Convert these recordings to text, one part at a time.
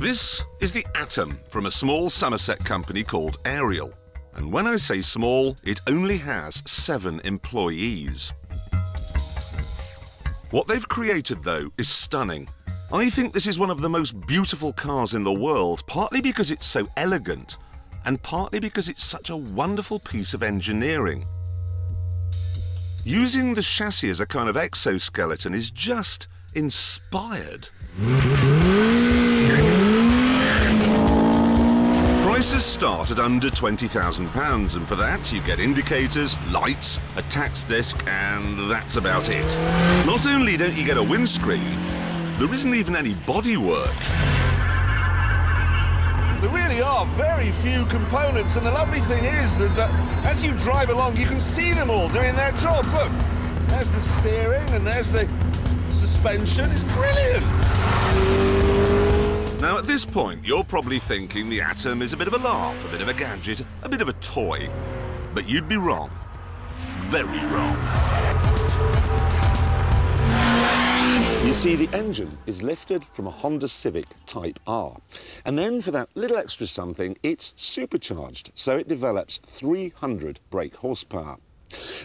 This is the Atom from a small Somerset company called Ariel. And when I say small, it only has 7 employees. What they've created, though, is stunning. I think this is one of the most beautiful cars in the world, partly because it's so elegant, and partly because it's such a wonderful piece of engineering. Using the chassis as a kind of exoskeleton is just inspired. Prices start at under £20,000, and for that you get indicators, lights, a tax disc, and that's about it. Not only don't you get a windscreen, there isn't even any bodywork. There really are very few components, and the lovely thing is that as you drive along, you can see them all doing their jobs. Look, there's the steering and there's the suspension. It's brilliant. Now, at this point, you're probably thinking the Atom is a bit of a laugh, a bit of a gadget, a bit of a toy. But you'd be wrong. Very wrong. You see, the engine is lifted from a Honda Civic Type R. And then for that little extra something, it's supercharged, so it develops 300 brake horsepower.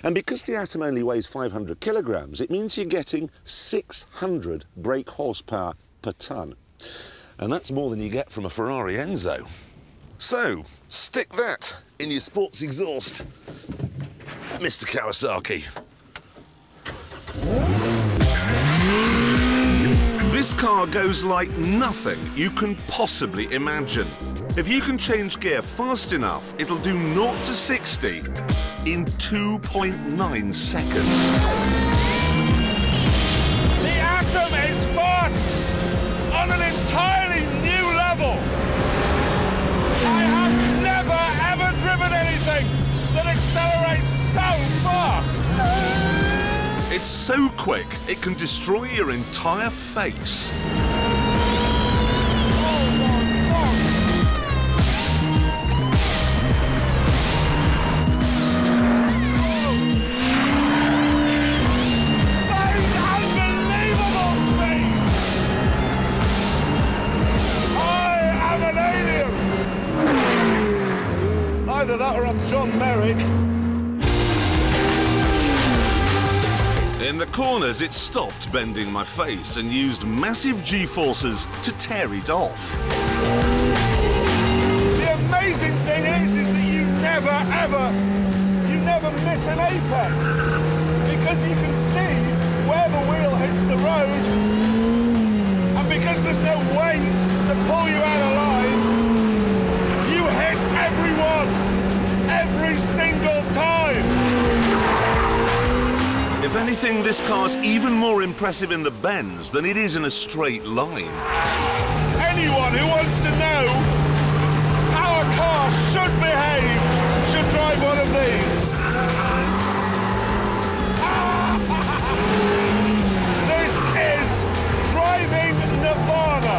And because the Atom only weighs 500 kilograms, it means you're getting 600 brake horsepower per tonne. And that's more than you get from a Ferrari Enzo. So, stick that in your sports exhaust, Mr. Kawasaki. This car goes like nothing you can possibly imagine. If you can change gear fast enough, it'll do 0 to 60 in 2.9 seconds. The Atom is fast on an entirely new level. I have never, ever driven anything that accelerates so fast. It's so quick, it can destroy your entire face. That is unbelievable speed! I am an alien! Either that or I'm John Merrick. In the corners, it stopped bending my face and used massive G-forces to tear it off. The amazing thing is that you never miss an apex, because you can see where the wheel hits the road, and because there's no weight to pull you out of line, you hit everyone, every single time. If anything, this car's even more impressive in the bends than it is in a straight line. Anyone who wants to know how a car should behave should drive one of these. This is driving nirvana.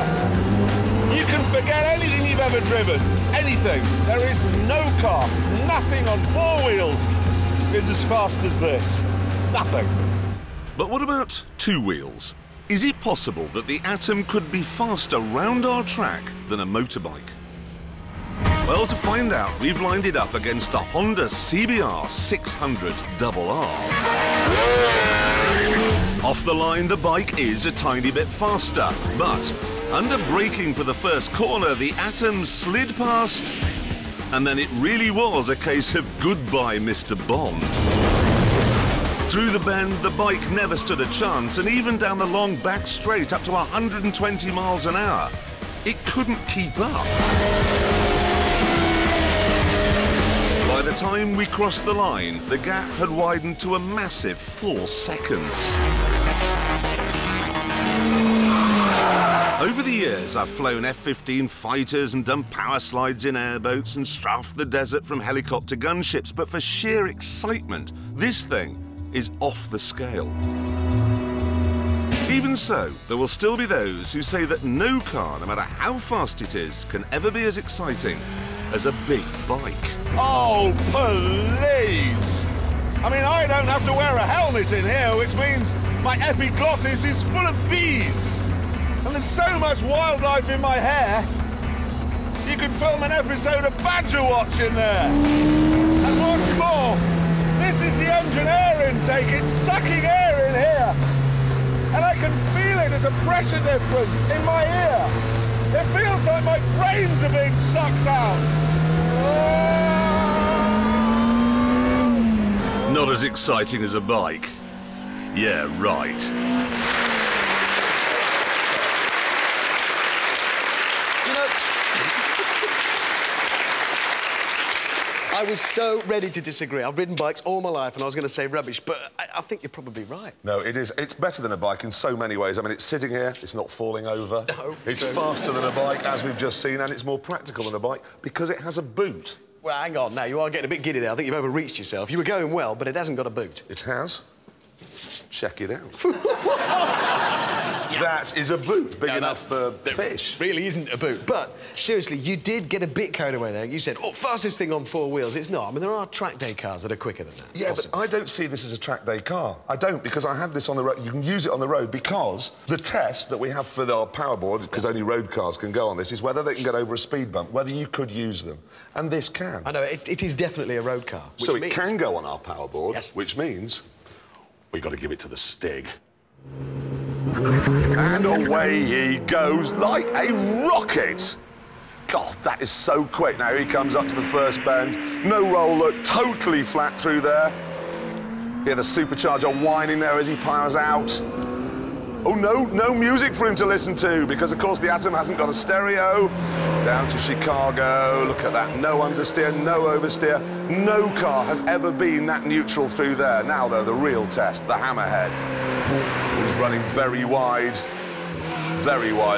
You can forget anything you've ever driven. Anything. There is no car, nothing on 4 wheels is as fast as this. Nothing. But what about 2 wheels? Is it possible that the Atom could be faster round our track than a motorbike? Well, to find out, we've lined it up against a Honda CBR 600 RR. Off the line, the bike is a tiny bit faster, but under braking for the first corner, the Atom slid past, and then it really was a case of goodbye, Mr. Bond. Through the bend, the bike never stood a chance, and even down the long back straight up to 120 miles an hour, it couldn't keep up. By the time we crossed the line, the gap had widened to a massive 4 seconds. Over the years, I've flown F-15 fighters and done power slides in airboats and strafed the desert from helicopter gunships, but for sheer excitement, this thing is off the scale. Even so, there will still be those who say that no car, no matter how fast it is, can ever be as exciting as a big bike. Oh, please! I mean, I don't have to wear a helmet in here, which means my epiglottis is full of bees. And there's so much wildlife in my hair, you could film an episode of Badger Watch in there. And what's more, this is the engine air intake. It's sucking air in here. And I can feel it as a pressure difference in my ear. It feels like my brains are being sucked out. Not as exciting as a bike. Yeah, right. You know, I was so ready to disagree. I've ridden bikes all my life and I was going to say rubbish, but I think you're probably right. No, it is. It's better than a bike in so many ways. I mean, it's sitting here, it's not falling over. No, it's true. faster than a bike, as we've just seen, and it's more practical than a bike because it has a boot. Well, hang on now, you are getting a bit giddy there. I think you've overreached yourself. You were going well, but it hasn't got a boot. It has. Check it out. That is a boot big enough for fish. Really isn't a boot. But seriously, you did get a bit carried away there. You said, oh, fastest thing on 4 wheels. It's not. I mean, there are track day cars that are quicker than that. Yeah, but I don't see this as a track day car. I don't, because I had this on the road. You can use it on the road because the test that we have for our powerboard, because only road cars can go on this, is whether they can get over a speed bump, whether you could use them. And this can. I know, it is definitely a road car. So it can go on our powerboard, yes. Which means we've got to give it to the Stig. And away he goes like a rocket. God, that is so quick. Now he comes up to the first bend. No roll look, totally flat through there. Hear the supercharger whining there as he powers out. Oh, no music for him to listen to because, of course, the Atom hasn't got a stereo. Down to Chicago. Look at that. No understeer, no oversteer. No car has ever been that neutral through there. Now, though, the real test, the Hammerhead. He's running very wide,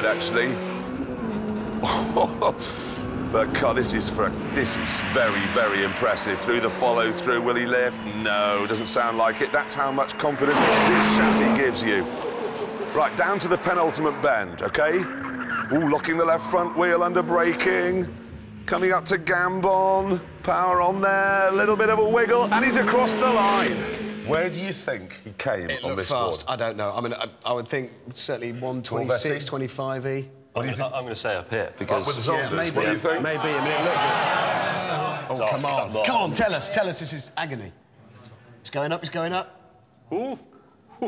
actually. But God, this is very, very impressive. Through the follow-through, will he lift? No, doesn't sound like it. That's how much confidence this chassis gives you. Right, down to the penultimate bend, OK? Ooh, locking the left front wheel under braking. Coming up to Gambon. Power on there, a little bit of a wiggle, and he's across the line. Where do you think he came on this fast. board? I don't know. I mean, I would think certainly 126, 25E. What do you think? I'm going to say up here because... With the Zonders, maybe. what do you think? Maybe. I mean, it looked good. Oh, come on. Come on, tell us. Tell us this is agony. It's going up, it's going up. Ooh. No!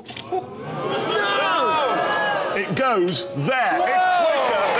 It goes there. It's quicker